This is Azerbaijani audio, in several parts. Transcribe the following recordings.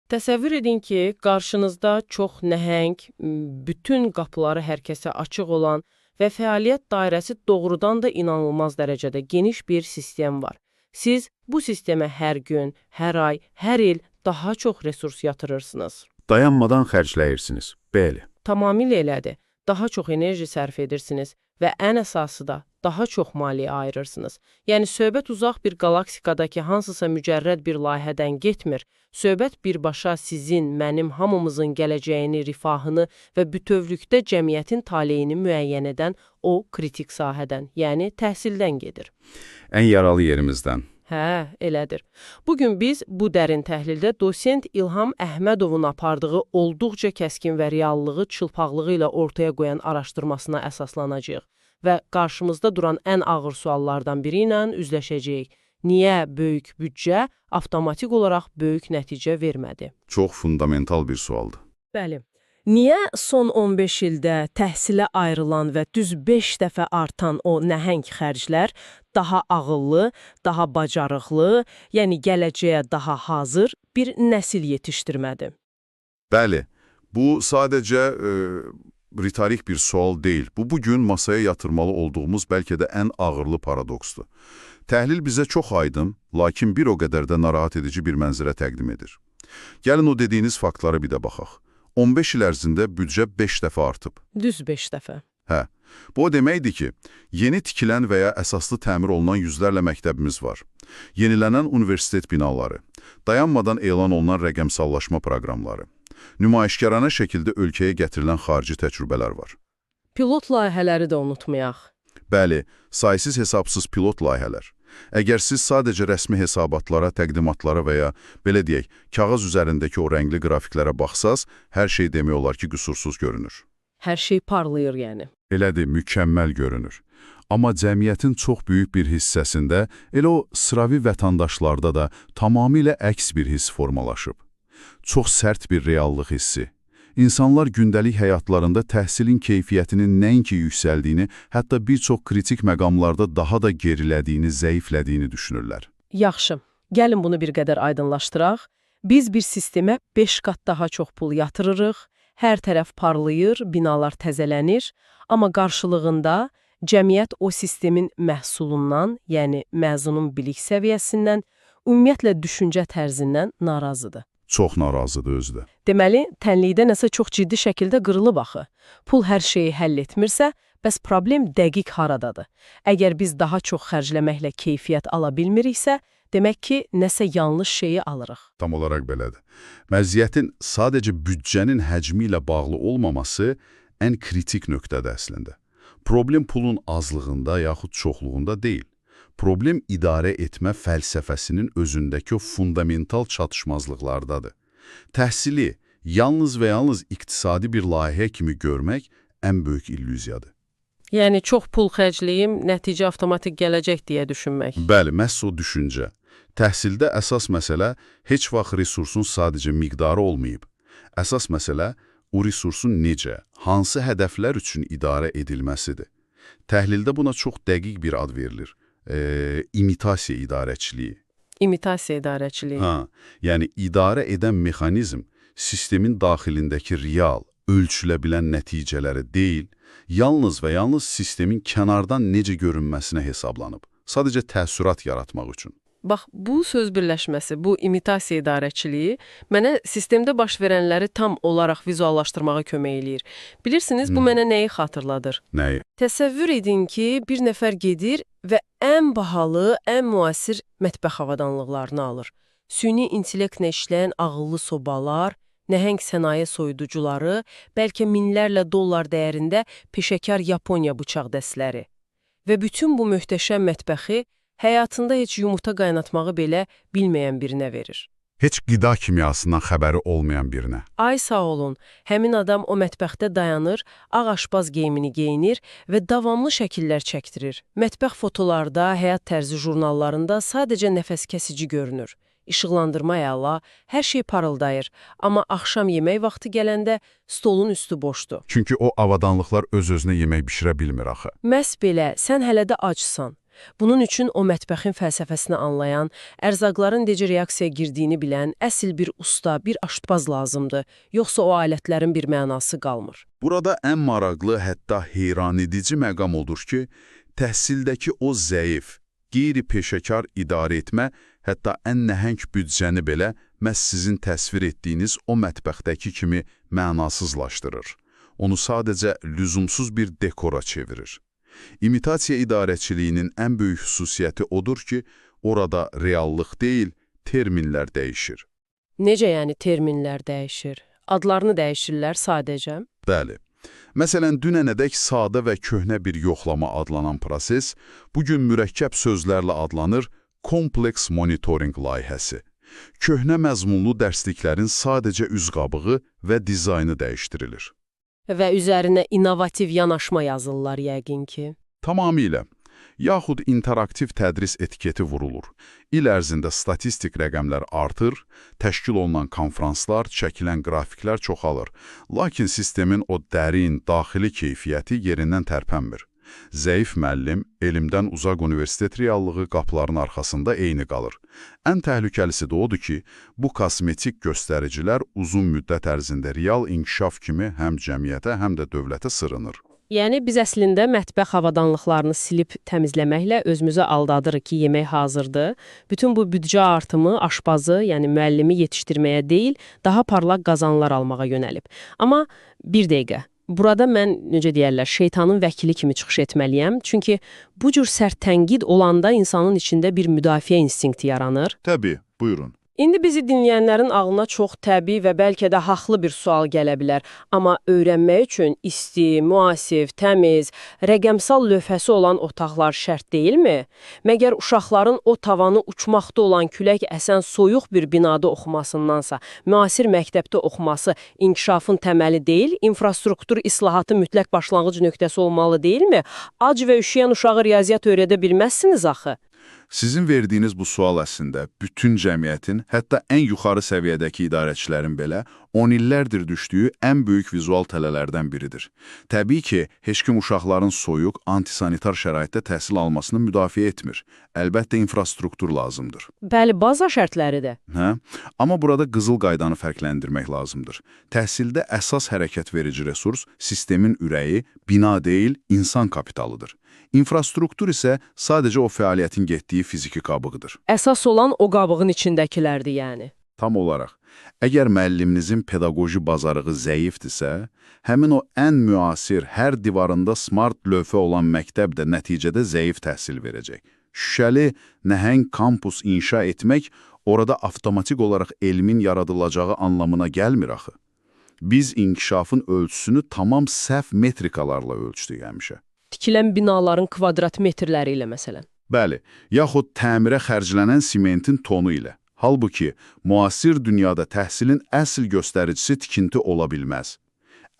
Təsəvvür edin ki, qarşınızda çox nəhəng, bütün qapıları hər kəsə açıq olan və fəaliyyət dairəsi doğrudan da inanılmaz dərəcədə geniş bir sistem var. Siz bu sistemə hər gün, hər ay, hər il daha çox resurs yatırırsınız. Dayanmadan xərcləyirsiniz. Bəli. Tamamilə elədir. Daha çox enerji sərf edirsiniz və ən əsası da daha çox maliyyə ayırırsınız. Yəni, söhbət uzaq bir qalaktikadakı hansısa mücərrəd bir layihədən getmir. Söhbət birbaşa sizin, mənim, hamımızın gələcəyini, rifahını və bütövlükdə cəmiyyətin taleyini müəyyən edən o kritik sahədən, yəni təhsildən gedir. Ən yaralı yerimizdən. Hə, elədir. Bugün biz bu dərin təhlildə dosent İlham Əhmədovun apardığı olduqca kəskin və reallığı çılpaqlığı ilə ortaya qoyan araşdırmasına əsaslanacağıq və qarşımızda duran ən ağır suallardan biri ilə üzləşəcəyik. Niyə böyük büdcə avtomatik olaraq böyük nəticə vermədi? Çox fundamental bir sualdır. Bəli. Niyə son 15 ildə təhsilə ayrılan və düz 5 dəfə artan o nəhəng xərclər daha ağıllı, daha bacarıqlı, yəni gələcəyə daha hazır bir nəsil yetişdirmədi? Bəli, bu sadəcə ritorik bir sual deyil. Bu, bugün masaya yatırmalı olduğumuz bəlkə də ən ağırlı paradoksdur. Təhlil bizə çox aydın, lakin bir o qədər də narahat edici bir mənzərə təqdim edir. Gəlin o dediyiniz faktlara bir də baxaq. 15 il ərzində büdcə 5 dəfə artıb. Düz 5 dəfə. Hə, bu o deməkdir ki, yeni tikilən və ya əsaslı təmir olunan yüzlərlə məktəbimiz var. Yenilənən universitet binaları, dayanmadan elan olunan rəqəmsallaşma proqramları, nümayişkarana şəkildə ölkəyə gətirilən xarici təcrübələr var. Pilot layihələri də unutmayaq. Bəli, saysız hesabsız pilot layihələr. Əgər siz sadəcə rəsmi hesabatlara, təqdimatlara və ya, belə deyək, kağız üzərindəki o rəngli qrafiklərə baxsaz, hər şey demək olar ki, qüsursuz görünür. Hər şey parlayır yəni. Elədir, mükəmməl görünür. Amma cəmiyyətin çox böyük bir hissəsində, elə o sıravi vətəndaşlarda da tamamilə əks bir hiss formalaşıb. Çox sərt bir reallıq hissi. İnsanlar gündəlik həyatlarında təhsilin keyfiyyətinin nəinki yüksəldiyini, hətta bir çox kritik məqamlarda daha da gerilədiyini, zəiflədiyini düşünürlər. Yaxşı, gəlin bunu bir qədər aydınlaşdıraq. Biz bir sistemə 5 qat daha çox pul yatırırıq, hər tərəf parlayır, binalar təzələnir, amma qarşılığında cəmiyyət o sistemin məhsulundan, yəni məzunun bilik səviyyəsindən, ümumiyyətlə düşüncə tərzindən narazıdır. Çox narazıdır özü də. Deməli, tənlikdə nəsə çox ciddi şəkildə qırılıb axı. Pul hər şeyi həll etmirsə, bəs problem dəqiq haradadır? Əgər biz daha çox xərcləməklə keyfiyyət ala bilmiriksə, demək ki, nəsə yanlış şeyi alırıq. Tam olaraq belədir. Məziyyətin sadəcə büdcənin həcmi ilə bağlı olmaması ən kritik nöqtədir əslində. Problem pulun azlığında yaxud çoxluğunda deyil. Problem idarə etmə fəlsəfəsinin özündəki o fundamental çatışmazlıqlardadır. Təhsili yalnız və yalnız iqtisadi bir layihə kimi görmək ən böyük illüziyadır. Yəni, çox pul xərcləyim, nəticə avtomatik gələcək deyə düşünmək. Bəli, məhz o düşüncə. Təhsildə əsas məsələ heç vaxt resursun sadəcə miqdarı olmayıb. Əsas məsələ o resursun necə, hansı hədəflər üçün idarə edilməsidir. Təhlildə buna çox dəqiq bir ad verilir. İmitasiya idarəçiliyi. İmitasiya idarəçiliyi. Hə, yəni idarə edən mexanizm sistemin daxilindəki real, ölçülə bilən nəticələri deyil, yalnız və yalnız sistemin kənardan necə görünməsinə hesablanıb. Sadəcə təəssürat yaratmaq üçün. Bax, bu söz birləşməsi, bu imitasiya idarəçiliyi mənə sistemdə baş verənləri tam olaraq vizuallaşdırmağa kömək eləyir. Bilirsiniz, bu mənə nəyi xatırladır? Nəyi? Təsəvvür edin ki, bir nəfər gedir və ən bahalı, ən müasir mətbəx avadanlıqlarını alır. Süni intellektlə işləyən ağıllı sobalar, nəhəng sənaye soyuducuları, bəlkə minlərlə dollar dəyərində peşəkar Yaponiya bıçaq dəstləri. Və bütün bu möhtəşəm mətbəxi həyatında heç yumurta qaynatmağı belə bilməyən birinə verir. Heç qida kimyasından xəbəri olmayan birinə. Ay sağ olun, həmin adam o mətbəxdə dayanır, ağ aşpaz geyimini geyinir və davamlı şəkillər çəkdirir. Mətbəx fotolarda, həyat tərzi jurnallarında sadəcə nəfəs kəsici görünür. İşıqlandırma əla, hər şey parıldayır, amma axşam yemək vaxtı gələndə stolun üstü boşdur. Çünki o avadanlıqlar öz-özünə yemək bişirə bilmir axı. Məhz belə, sən hələ də acsan. Bunun üçün o mətbəxin fəlsəfəsini anlayan, ərzaqların necə reaksiyaya girdiyini bilən əsl bir usta, bir aşpaz lazımdır, yoxsa o alətlərin bir mənası qalmır. Burada ən maraqlı, hətta heyranedici məqam odur ki, təhsildəki o zəif, qeyri-peşəkar idarə etmə, hətta ən nəhəng büdcəni belə məhz sizin təsvir etdiyiniz o mətbəxdəki kimi mənasızlaşdırır. Onu sadəcə lüzumsuz bir dekora çevirir. İmitasiya idarəçiliyinin ən böyük xüsusiyyəti odur ki, orada reallıq deyil, terminlər dəyişir. Necə yəni terminlər dəyişir? Adlarını dəyişirlər sadəcə? Bəli. Məsələn, dünənədək sadə və köhnə bir yoxlama adlanan proses, bugün mürəkkəb sözlərlə adlanır kompleks monitoring layihəsi. Köhnə məzmunlu dərsliklərin sadəcə üzqabığı və dizaynı dəyişdirilir. Və üzərinə innovativ yanaşma yazırlar yəqin ki. Tamamilə. Yaxud interaktiv tədris etiketi vurulur. İl ərzində statistik rəqəmlər artır, təşkil olunan konfranslar, çəkilən qrafiklər çoxalır. Lakin sistemin o dərin, daxili keyfiyyəti yerindən tərpənmir. Zəif müəllim, elmdən uzaq universitet reallığı qapıların arxasında eyni qalır. Ən təhlükəlisi də odur ki, bu kosmetik göstəricilər uzun müddət ərzində real inkişaf kimi həm cəmiyyətə, həm də dövlətə sırınır. Yəni biz əslində mətbəx avadanlıqlarını silib təmizləməklə özümüzü aldadırıq ki, yemək hazırdır. Bütün bu büdcə artımı aşpazı, yəni müəllimi yetişdirməyə deyil, daha parlaq qazanlar almağa yönəlib. Amma bir dəqiqə. Burada mən, necə deyərlər, şeytanın vəkili kimi çıxış etməliyəm. Çünki bu cür sərt tənqid olanda insanın içində bir müdafiə instinkti yaranır. Təbii, buyurun. İndi bizi dinləyənlərin ağlına çox təbii və bəlkə də haqlı bir sual gələ bilər. Amma öyrənmək üçün isti, müasir, təmiz, rəqəmsal lövhəsi olan otaqlar şərt deyilmi? Məgər uşaqların o tavanı uçmaqda olan külək əsən soyuq bir binada oxumasındansa, müasir məktəbdə oxuması inkişafın təməli deyil, infrastruktur islahatı mütləq başlanğıc nöqtəsi olmalı deyilmi? Ac və üşüyən uşağı riyaziyyat öyrədə bilməzsiniz axı. Sizin verdiyiniz bu sual əslində bütün cəmiyyətin, hətta ən yuxarı səviyyədəki idarəçilərin belə 10 illərdir düşdüyü ən böyük vizual tələlərdən biridir. Təbii ki, heç kim uşaqların soyuq, antisanitar şəraitdə təhsil almasını müdafiə etmir. Əlbəttə, infrastruktur lazımdır. Bəli, baza şərtləridir. Amma burada qızıl qaydanı fərqləndirmək lazımdır. Təhsildə əsas hərəkət verici resurs sistemin ürəyi, bina deyil, insan kapitalıdır. İnfrastruktur isə sadəcə o fəaliyyətin getdiyi fiziki qabığıdır. Əsas olan o qabığın içindəkilərdir yəni. Tam olaraq. Əgər müəlliminizin pedaqoji bazarığı zəifdirsə, həmin o ən müasir, hər divarında smart lövhə olan məktəb də nəticədə zəif təhsil verəcək. Şüşəli, nəhəng kampus inşa etmək orada avtomatik olaraq elmin yaradılacağı anlamına gəlmir axı. Biz inkişafın ölçüsünü tamam səhv metrikalarla ölçdük həmişə. Tikilən binaların kvadrat metrləri ilə məsələn. Bəli, yaxud təmirə xərclənən simentin tonu ilə. Halbuki, müasir dünyada təhsilin əsl göstəricisi tikinti ola bilməz.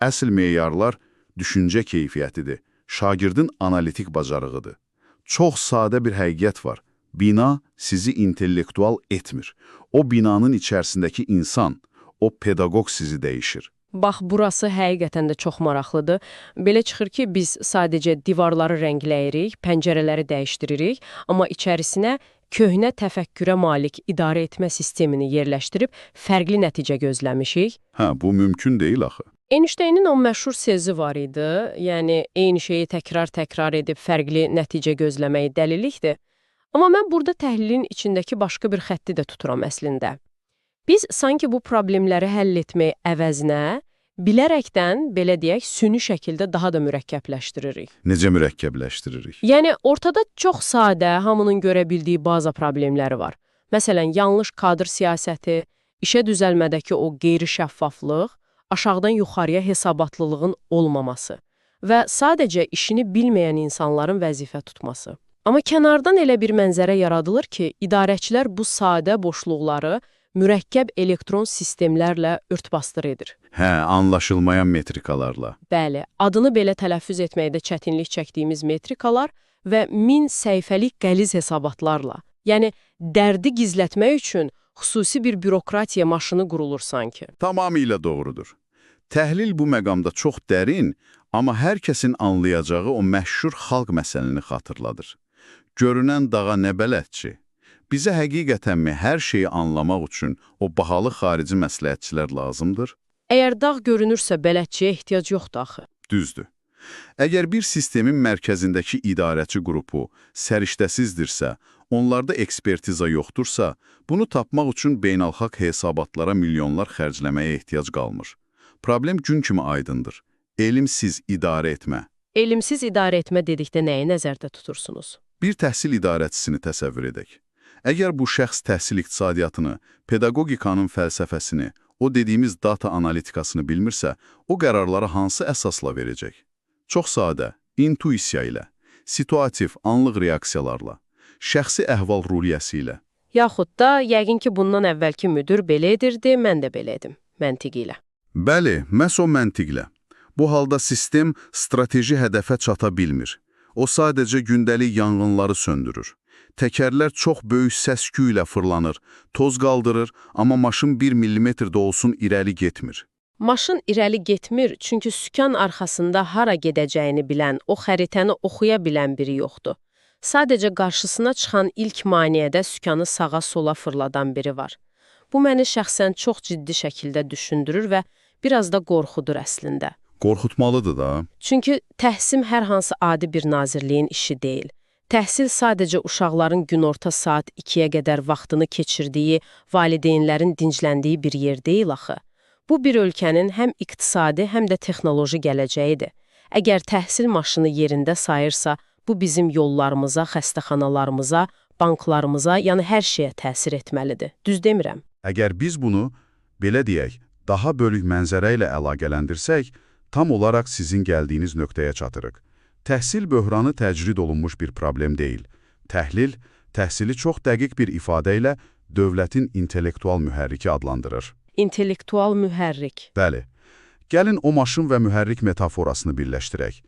Əsl meyarlar düşüncə keyfiyyətidir, şagirdin analitik bacarığıdır. Çox sadə bir həqiqət var. Bina sizi intellektual etmir. O binanın içərisindəki insan, o pedaqoq sizi dəyişir. Bax, burası həqiqətən də çox maraqlıdır. Belə çıxır ki, biz sadəcə divarları rəngləyirik, pəncərələri dəyişdiririk, amma içərisinə köhnə təfəkkürə malik idarə etmə sistemini yerləşdirib fərqli nəticə gözləmişik. Bu mümkün deyil axı. Einstein'in o məşhur sözü var idi, yəni eyni şeyi təkrar edib fərqli nəticə gözləmək dəlilikdir. Amma mən burada təhlilin içindəki başqa bir xətti də tuturam əslində. Biz sanki bu problemləri həll etmək əvəzinə, bilərəkdən, belə deyək, süni şəkildə daha da mürəkkəbləşdiririk. Necə mürəkkəbləşdiririk? Yəni, ortada çox sadə, hamının görə bildiyi baza problemləri var. Məsələn, yanlış kadr siyasəti, işə düzəlmədəki o qeyri-şəffaflıq, aşağıdan yuxarıya hesabatlılığın olmaması və sadəcə işini bilməyən insanların vəzifə tutması. Amma kənardan elə bir mənzərə yaradılır ki, idarəçilər bu sadə boşluqları mürəkkəb elektron sistemlərlə örtbasdır edir. Anlaşılmayan metrikalarla. Bəli, adını belə tələffüz etməkdə çətinlik çəkdiyimiz metrikalar və 1000 səhifəlik qəliz hesabatlarla. Yəni, dərdi gizlətmək üçün xüsusi bir bürokratiya maşını qurulur sanki. Tamamilə doğrudur. Təhlil bu məqamda çox dərin, amma hər kəsin anlayacağı o məşhur xalq məsələni xatırladır. Görünən dağa nə bələdçi? Bizə həqiqətənmi hər şeyi anlamaq üçün o bahalı xarici məsləhətçilər lazımdır? Əgər dağ görünürsə bələdçiyə ehtiyac yoxdur axı. Düzdür. Əgər bir sistemin mərkəzindəki idarəçi qrupu səriştəsizdirsə, onlarda ekspertiza yoxdursa, bunu tapmaq üçün beynəlxalq hesabatlara milyonlar xərcləməyə ehtiyac qalmır. Problem gün kimi aydındır. Elmsiz idarə etmə. Elmsiz idarə etmə dedikdə nəyi nəzərdə tutursunuz? Bir təhsil idarəçisini təsəvvür edək. Əgər bu şəxs təhsil iqtisadiyyatını, pedagogikanın fəlsəfəsini, o dediyimiz data analitikasını bilmirsə, o qərarları hansı əsasla verəcək? Çox sadə, intuisiya ilə, situativ, anlıq reaksiyalarla, şəxsi əhval-ruhiyyəsi ilə. Yaxud da, yəqin ki, bundan əvvəlki müdir belə edirdi, mən də belə edim, məntiqi ilə. Bəli, məhz o məntiqlə. Bu halda sistem strateji hədəfə çata bilmir. O sadəcə gündəlik yanğınları söndürür. Təkərlər çox böyük səs-küy ilə fırlanır, toz qaldırır, amma maşın 1 millimetrdə olsun irəli getmir. Maşın irəli getmir, çünki sükan arxasında hara gedəcəyini bilən, o xəritəni oxuya bilən biri yoxdur. Sadəcə qarşısına çıxan ilk maneədə sükanı sağa-sola fırladan biri var. Bu məni şəxsən çox ciddi şəkildə düşündürür və biraz da qorxudur əslində. Qorxutmalıdır da. Çünki təhsil hər hansı adi bir nazirliyin işi deyil. Təhsil sadəcə uşaqların günorta saat 2-yə qədər vaxtını keçirdiyi, valideynlərin dincləndiyi bir yer deyil axı. Bu bir ölkənin həm iqtisadi, həm də texnoloji gələcəyidir. Əgər təhsil maşını yerində sayırsa, bu bizim yollarımıza, xəstəxanalarımıza, banklarımıza, yəni hər şeyə təsir etməlidir. Düz demirəm. Əgər biz bunu, belə deyək, daha bölük mənzərə ilə əlaqələndirsək, tam olaraq sizin gəldiyiniz nöqtəyə çatırıq. Təhsil böhranı təcrid olunmuş bir problem deyil. Təhlil, təhsili çox dəqiq bir ifadə ilə dövlətin intellektual mühərriki adlandırır. İntellektual mühərrik. Bəli. Gəlin o maşın və mühərrik metaforasını birləşdirək.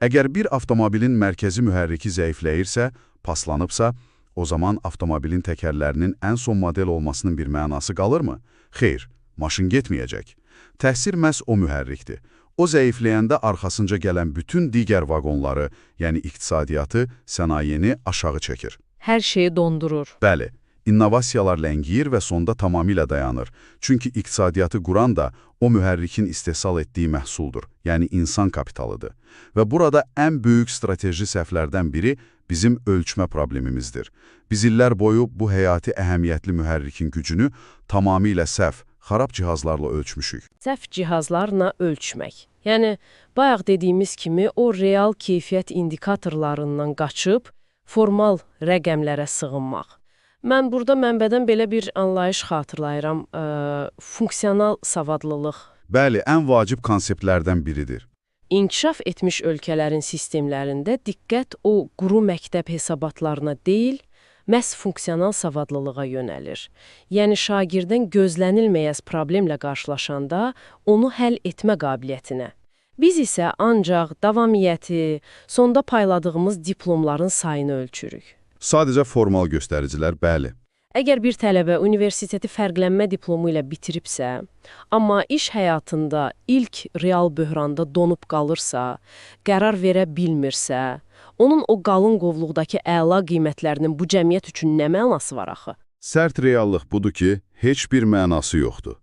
Əgər bir avtomobilin mərkəzi mühərriki zəifləyirsə, paslanıbsa, o zaman avtomobilin təkərlərinin ən son model olmasının bir mənası qalırmı? Xeyr, maşın getməyəcək. Təsir məhz o mühərrikdir. O zəifləyəndə arxasınca gələn bütün digər vaqonları, yəni iqtisadiyyatı, sənayeni aşağı çəkir. Hər şeyi dondurur. Bəli, innovasiyalar ləngiyir və sonda tamamilə dayanır. Çünki iqtisadiyyatı quran da o mühərrikin istehsal etdiyi məhsuldur, yəni insan kapitalıdır. Və burada ən böyük strateji səhvlərdən biri bizim ölçmə problemimizdir. Biz illər boyu bu həyati əhəmiyyətli mühərrikin gücünü tamamilə səhv, xarab cihazlarla ölçmüşük. Səhv cihazlarla ölçmək. Yəni, bayaq dediyimiz kimi o real keyfiyyət indikatorlarından qaçıb, formal rəqəmlərə sığınmaq. Mən burada mənbədən belə bir anlayış xatırlayıram, funksional savadlılıq. Bəli, ən vacib konseptlərdən biridir. İnkişaf etmiş ölkələrin sistemlərində diqqət o quru məktəb hesabatlarına deyil, məhz funksional savadlılığa yönəlir. Yəni, şagirdin gözlənilməyəz problemlə qarşılaşanda onu həll etmə qabiliyyətinə. Biz isə ancaq davamiyyəti, sonda payladığımız diplomların sayını ölçürük. Sadəcə formal göstəricilər, bəli. Əgər bir tələbə universiteti fərqlənmə diplomu ilə bitiribsə, amma iş həyatında ilk real böhranda donub qalırsa, qərar verə bilmirsə, onun o qalın qovluqdakı əla qiymətlərinin bu cəmiyyət üçün nə mənası var axı? Sərt reallıq budur ki, heç bir mənası yoxdur.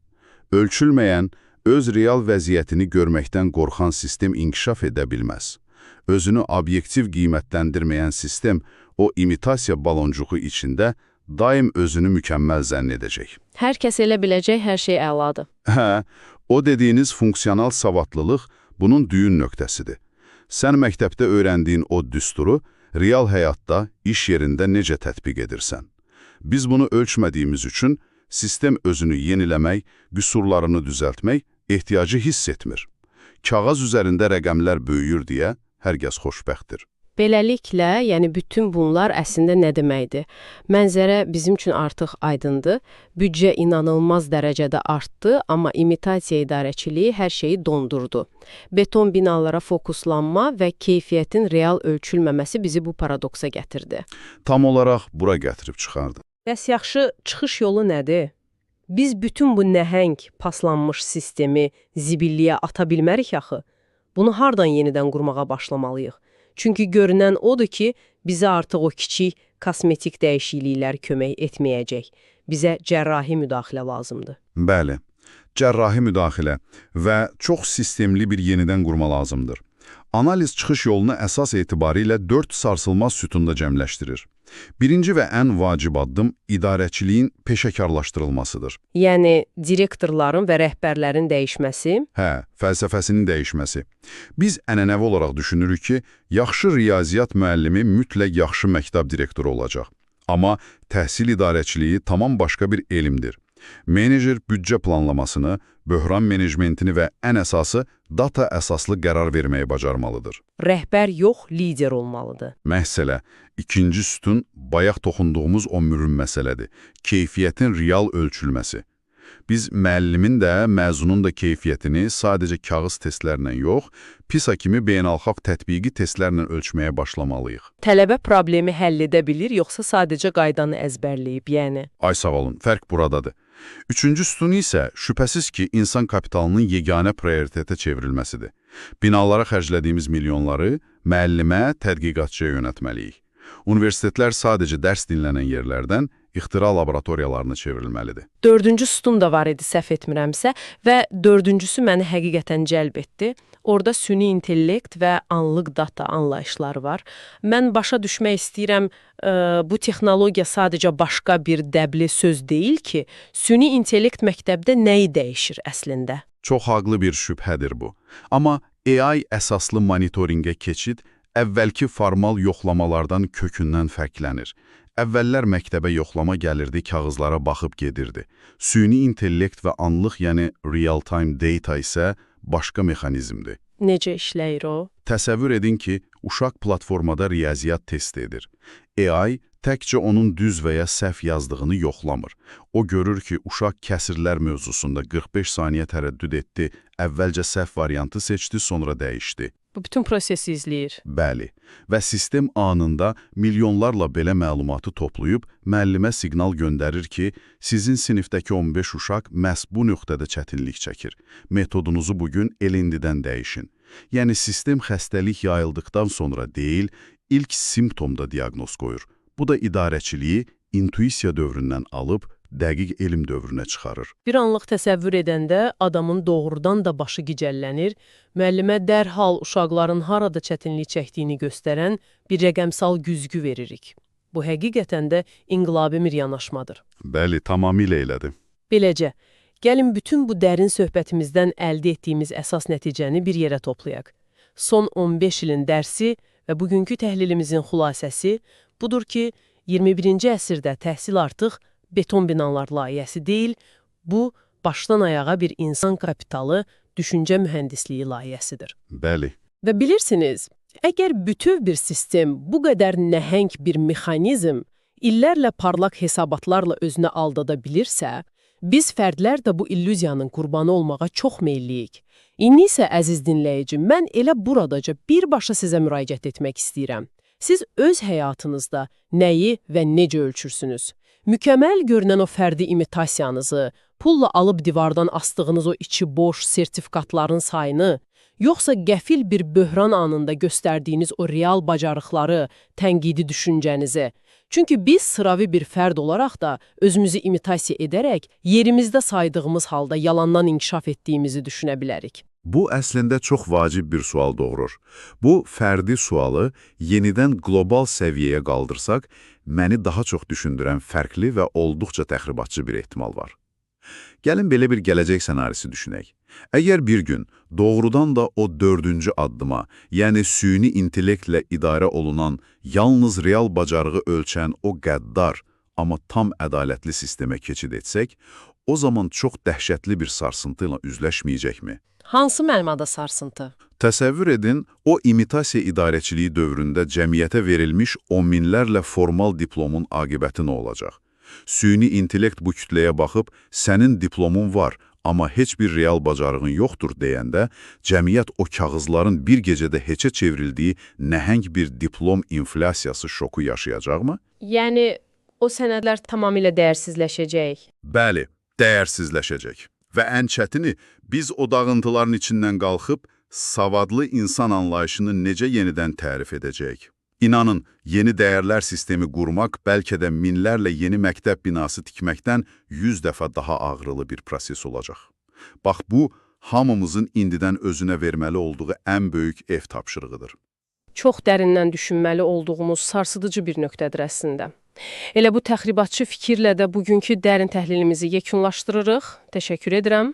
Ölçülməyən, öz real vəziyyətini görməkdən qorxan sistem inkişaf edə bilməz. Özünü obyektiv qiymətləndirməyən sistem o imitasiya baloncuğu içində daim özünü mükəmməl zənn edəcək. Hər kəs elə biləcək, hər şey əladır. Hə, o dediyiniz funksional savadlılıq bunun düyün nöqtəsidir. Sən məktəbdə öyrəndiyin o düsturu real həyatda, iş yerində necə tətbiq edirsən? Biz bunu ölçmədiyimiz üçün sistem özünü yeniləmək, qüsurlarını düzəltmək ehtiyacı hiss etmir. Kağız üzərində rəqəmlər böyüyür deyə hər kəs xoşbəxtdir. Beləliklə, yəni bütün bunlar əslində nə deməkdir? Mənzərə bizim üçün artıq aydındır, büdcə inanılmaz dərəcədə artdı, amma imitasiya idarəçiliyi hər şeyi dondurdu. Beton binalara fokuslanma və keyfiyyətin real ölçülməməsi bizi bu paradoksa gətirdi. Tam olaraq bura gətirib çıxardı. Bəs yaxşı çıxış yolu nədir? Biz bütün bu nəhəng, paslanmış sistemi zibilliyə ata bilmərik axı. Bunu hardan yenidən qurmağa başlamalıyıq? Çünki görünən odur ki, bizə artıq o kiçik kosmetik dəyişikliklər kömək etməyəcək. Bizə cərrahi müdaxilə lazımdır. Bəli, cərrahi müdaxilə və çox sistemli bir yenidən qurma lazımdır. Analiz çıxış yolunu əsas etibarilə 4 sarsılmaz sütunda cəmləşdirir. Birinci və ən vacib addım idarəçiliyin peşəkarlaşdırılmasıdır. Yəni, direktorların və rəhbərlərin dəyişməsi? Hə, fəlsəfəsinin dəyişməsi. Biz ənənəvi olaraq düşünürük ki, yaxşı riyaziyyat müəllimi mütləq yaxşı məktəb direktoru olacaq. Amma təhsil idarəçiliyi tamam başqa bir elmdir. Menecer büdcə planlamasını, böhran menecmentini və ən əsası data əsaslı qərar verməyi bacarmalıdır. Rəhbər yox, lider olmalıdır. Məsələ, ikinci sütun bayaq toxunduğumuz o mühüm məsələdir. Keyfiyyətin real ölçülməsi. Biz müəllimin də, məzunun da keyfiyyətini sadəcə kağız testlərlə yox, PISA kimi beynəlxalq tətbiqi testlərlə ölçməyə başlamalıyıq. Tələbə problemi həll edə bilir, yoxsa sadəcə qaydanı əzbərləyib, yəni? Ay sağ olun, fərq buradadır. Üçüncü sütun isə şübhəsiz ki, insan kapitalının yeganə prioritetə çevrilməsidir. Binalara xərclədiyimiz milyonları müəllimə, tədqiqatçıya yönətməliyik. Universitetlər sadəcə dərs dinlənən yerlərdən ixtira laboratoriyalarına çevrilməlidir. Dördüncü sütun da var idi, səhv etmirəmsə və dördüncüsü məni həqiqətən cəlb etdi. Orada süni intellekt və anlıq data anlayışları var. Mən başa düşmək istəyirəm, bu texnologiya sadəcə başqa bir dəbli söz deyil ki, süni intellekt məktəbdə nəyi dəyişir əslində? Çox haqlı bir şübhədir bu. Amma AI əsaslı monitorinqə keçid əvvəlki formal yoxlamalardan kökündən fərqlənir. Əvvəllər məktəbə yoxlama gəlirdi, kağızlara baxıb gedirdi. Süni intellekt və anlıq, yəni real-time data isə başqa mexanizmdir. Necə işləyir o? Təsəvvür edin ki, uşaq platformada riyaziyyat test edir. AI təkcə onun düz və ya səhv yazdığını yoxlamır. O görür ki, uşaq kəsirlər mövzusunda 45 saniyə tərəddüd etdi, əvvəlcə səhv variantı seçdi, sonra dəyişdi. Bu bütün prosesi izləyir. Bəli, və sistem anında milyonlarla belə məlumatı toplayıb müəllimə siqnal göndərir ki, sizin sinifdəki 15 uşaq məhz bu nöqtədə çətinlik çəkir. Metodunuzu bugün elindidən dəyişin. Yəni sistem xəstəlik yayıldıqdan sonra deyil, ilk simptomda diaqnoz qoyur. Bu da idarəçiliyi intuisiya dövründən alıb dəqiq elm dövrünə çıxarır. Bir anlıq təsəvvür edəndə adamın doğrudan da başı gicəllənir, müəllimə dərhal uşaqların harada çətinlik çəkdiyini göstərən bir rəqəmsal güzgü veririk. Bu həqiqətən də inqilabi bir yanaşmadır. Bəli, tamamilə elədir. Beləcə, gəlin bütün bu dərin söhbətimizdən əldə etdiyimiz əsas nəticəni bir yerə toplayaq. Son 15 ilin dərsi və bugünkü təhlilimizin xülasəsi budur ki, 21-ci əsrdə təhsil artıq beton binalar layihəsi deyil, bu başdan ayağa bir insan kapitalı, düşüncə mühəndisliyi layihəsidir. Bəli. Və bilirsiniz, əgər bütöv bir sistem, bu qədər nəhəng bir mexanizm illərlə parlaq hesabatlarla özünə aldada bilirsə, biz fərdlər də bu illüziyanın qurbanı olmağa çox meylliyik. İndi isə, əziz dinləyici, mən elə buradaca birbaşa sizə müraciət etmək istəyirəm. Siz öz həyatınızda nəyi və necə ölçürsünüz? Mükəmməl görünən o fərdi imitasiyanızı, pulla alıb divardan asdığınız o içi boş sertifikatların sayını, yoxsa qəfil bir böhran anında göstərdiyiniz o real bacarıqları, tənqidi düşüncənizi? Çünki biz sıravi bir fərd olaraq da özümüzü imitasiya edərək yerimizdə saydığımız halda yalandan inkişaf etdiyimizi düşünə bilərik. Bu əslində çox vacib bir sual doğurur. Bu fərdi sualı yenidən qlobal səviyyəyə qaldırsaq, məni daha çox düşündürən fərqli və olduqca təxribatçı bir ehtimal var. Gəlin belə bir gələcək ssenarisi düşünək. Əgər bir gün doğrudan da o dördüncü addıma, yəni süni intellektlə idarə olunan, yalnız real bacarığı ölçən o qəddar, amma tam ədalətli sistemə keçid etsək, o zaman çox dəhşətli bir sarsıntı ilə üzləşməyəcəkmi? Hansı mənada sarsıntı? Təsəvvür edin, o imitasiya idarəçiliyi dövründə cəmiyyətə verilmiş on minlərlə formal diplomun aqibəti nə olacaq? Süni intellekt bu kütləyə baxıb, sənin diplomun var, amma heç bir real bacarığın yoxdur deyəndə, cəmiyyət o kağızların bir gecədə heçə çevrildiyi nəhəng bir diplom inflasiyası şoku yaşayacaqmı? Yəni, o sənədlər tamamilə dəyərsizləşəcək. Bəli, dəyərsizləşəcək. Və ən çətini, biz o dağıntıların içindən qalxıb, savadlı insan anlayışını necə yenidən tərif edəcəyik? İnanın, yeni dəyərlər sistemi qurmaq bəlkə də minlərlə yeni məktəb binası tikməkdən 100 dəfə daha ağrılı bir proses olacaq. Bax, bu, hamımızın indidən özünə verməli olduğu ən böyük ev tapşırığıdır. Çox dərindən düşünməli olduğumuz sarsıdıcı bir nöqtədir əslində. Elə bu təxribatçı fikirlə də bugünkü dərin təhlilimizi yekunlaşdırırıq. Təşəkkür edirəm.